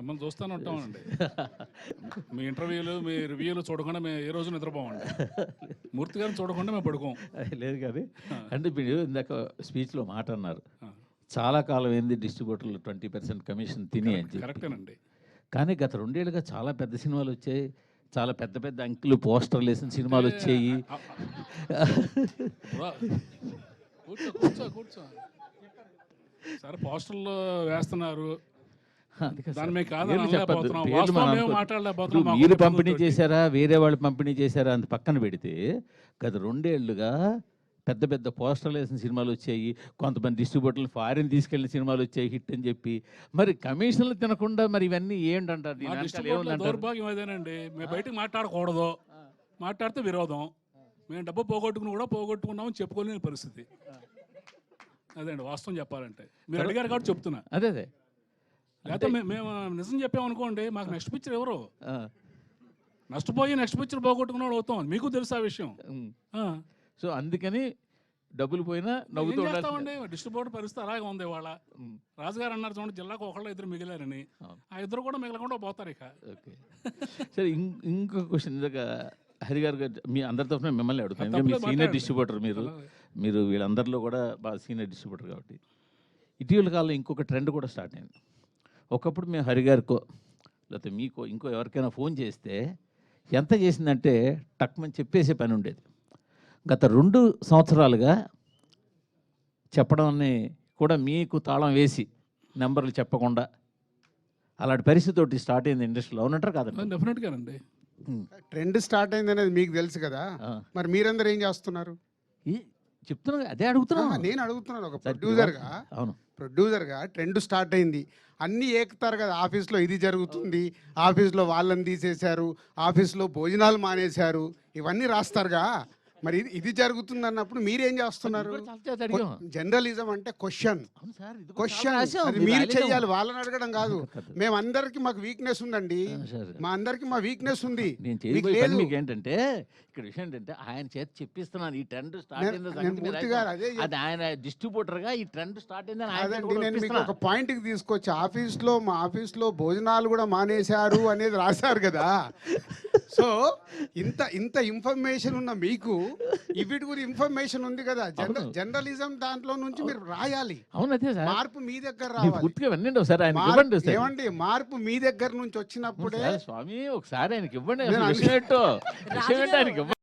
మిమ్మల్ని చూస్తూనే ఉంటామండి. మీ ఇంటర్వ్యూలు, మీ రివ్యూలు చూడకుండా మేము ఏ రోజు నిద్రపోమండి. మూర్తి గారిని చూడకుండా మేము పడుకోం. లేదు కానీ అంటే మీరు ఇందాక స్పీచ్లో మాట అన్నారు, ఆ, చాలా కాలం ఏంది డిస్ట్రిబ్యూటర్లు 20% కమిషన్ తిని అని చెప్పి. కరెక్టేనండి. కానీ గత 2 ఏళ్ళుగా చాలా పెద్ద సినిమాలు వచ్చాయి, చాలా పెద్ద పెద్ద అంకెలు పోస్టర్లు వేసిన సినిమాలు వచ్చాయి. రా, కూర్చో కూర్చో కూర్చో. సరే పోస్టర్లు వేస్తున్నారు, అది కాదు దాని సార్. మేము కాదని పేర్లు చెప్పొద్దు. అనలేకపోతున్నాం. పేర్లు వాస్తవం మనం మేము అనుకో- మాట్లాడలేకపోతున్నాం. ఇప్పుడు మాకు మీరు ఉన్న పంపిణీ పనులతోటి. చేశారా, వేరే వాళ్ళు పంపిణీ చేశారా అంత పక్కన పెడితే గత 2 ఏళ్ళుగా పెద్ద పెద్ద పోస్టర్లు వేసిన సినిమాలు వచ్చాయి, కొంతమంది డిస్ట్రిబ్యూటర్లు ఫారిన్ తీసుకెళ్లిన సినిమాలు వచ్చాయి హిట్ అని చెప్పి. మరి కమిషన్లు తినకుండా మరి ఇవన్నీ ఏంటంటారు? దీని మా వెనకాల డిస్ట్రిబ్యూటర్ల ఏముందంటారు? దౌర్భాగ్యం అదేనండి. మేము బయటకు మాట్లాడకూడదు, మాట్లాడితే విరోధం. మేము డబ్బు పోగొట్టుకుని కూడా పోగొట్టుకున్నామని చెప్పుకోలేని పరిస్థితి. అదేండి వాస్తవం చెప్పాలంటే. మీరు అడిగారు కాబట్టి చెప్తున్నా. అదే అదే లేకపోతే మేము నిజం చెప్పామనుకోండి, మాకు నెక్స్ట్ పిక్చర్ ఎవరు? ఆ, నష్టపోయి నెక్స్ట్ పిక్చర్ పోగొట్టుకున్నాడు అవుతాం. మీకు తెలుసు ఆ విషయం. ఉమ్. ఆ. సో అందుకని డబ్బులు పోయినా ఏం నవ్వుతూ ఉండాలి. చేస్తామండి, డిస్ట్రిబ్యూటర్ పరిస్థితి అలాగే ఉంది ఇవాళ. రాజుగారు అన్నారు చూడండి, జిల్లాకు ఒకళ్ళు ఇద్దరు మిగిలారని. ఆ ఇద్దరు కూడా మిగలకుండా పోతారు ఇక. ఓకే సరే, ఇంకొక క్వశ్చన్ ఇందాక హరి గారు మీ అందరి తరఫున మిమ్మల్ని అడుగుతాను. ఎందుకంటే మీ తప్పలేదు, సీనియర్ మాట్లాడండి. డిస్ట్రిబ్యూటర్ మీరు వీళ్ళందరిలో కూడా బాగా సీనియర్ డిస్ట్రిబ్యూటర్ కాబట్టి. ఇటీవల కాలంలో ఇంకొక ట్రెండ్ కూడా స్టార్ట్ అయింది. ఒకప్పుడు మేము హరి గారికో లేకపోతే మీకో ఇంకో ఎవరికైనా ఫోన్ చేస్తే ఎంత చేసిందంటే టక్మని చెప్పేసే పని ఉండేది. గత 2 సంవత్సరాలుగా చెప్పడాన్ని కూడా మీకు తాళం వేసి నెంబర్లు చెప్పకుండా అలాంటి పరిస్థితి ఒకటి స్టార్ట్ అయింది ఇండస్ట్రీలో. అవునంటారు కాదండి? డెఫినెట్గానండి. ట్రెండ్ స్టార్ట్ అయింది అనేది మీకు తెలుసు కదా, మరి మీరందరూ ఏం చేస్తున్నారు? చెప్తున్నా, అదే అడుగుతున్నా. నేను అడుగుతున్నాను ఒక సరే, ప్రొడ్యూసర్గా. అవును, ప్రొడ్యూసర్గా ట్రెండ్ స్టార్ట్ అయింది, అన్నీ ఏకుతారు కదా. ఆఫీస్లో ఇది జరుగుతుంది, ఆఫీస్లో వాళ్ళని తీసేశారు, ఆఫీస్లో భోజనాలు మానేశారు, ఇవన్నీ రాస్తారుగా. మరి ఇది జరుగుతుంది అన్నప్పుడు మీరేం చేస్తున్నారు? జర్నలిజం అంటే క్వశ్చన్ అది మీరు చెయ్యాలి, వాళ్ళని అడగడం కాదు. మేమందరికి మాకు వీక్నెస్ ఉందండి, మా అందరికి మా వీక్నెస్ ఉంది. నేను మీకు చేయబోయే పని లేదు. మీకు ఏంటంటే ఇక్కడ విషయం ఏంటంటే ఆయన చేత చెప్పిస్తున్నాను ఈ ట్రెండ్ స్టార్ట్ నేను అయింది. మూర్తి గారు అదే అది ఆయన డిస్ట్రిబ్యూటర్ గా ఈ ట్రెండ్ స్టార్ట్ అయిందని ఆయన చేత అదండి, కూడా నేను మీకు ఒప్పిస్తున్నా. ఒక పాయింట్కి తీసుకొచ్చి మా ఆఫీస్లో భోజనాలు కూడా మానేశారు అనేది రాశారు కదా. సో ఇంత ఇన్ఫర్మేషన్ ఉన్న మీకు వీటి గురించి ఇన్ఫర్మేషన్ ఉంది కదా. జర్నలిజం దాంట్లో నుంచి మీరు రాయాలి. అవును, అదే సార్. మార్పు మీ దగ్గర మీరు రావాలి. పూర్తిగా వినండి ఒకసారి, ఆయనకి ఇవ్వండి ఒకసారి. ఏమండి, మార్పు మీ దగ్గర నుంచి వచ్చినప్పుడే స్వామి ఒకసారి ఆయనకి ఇవ్వండి. నేను అసలు విషయం ఏంటో ఆయనకి ఇవ్వండి.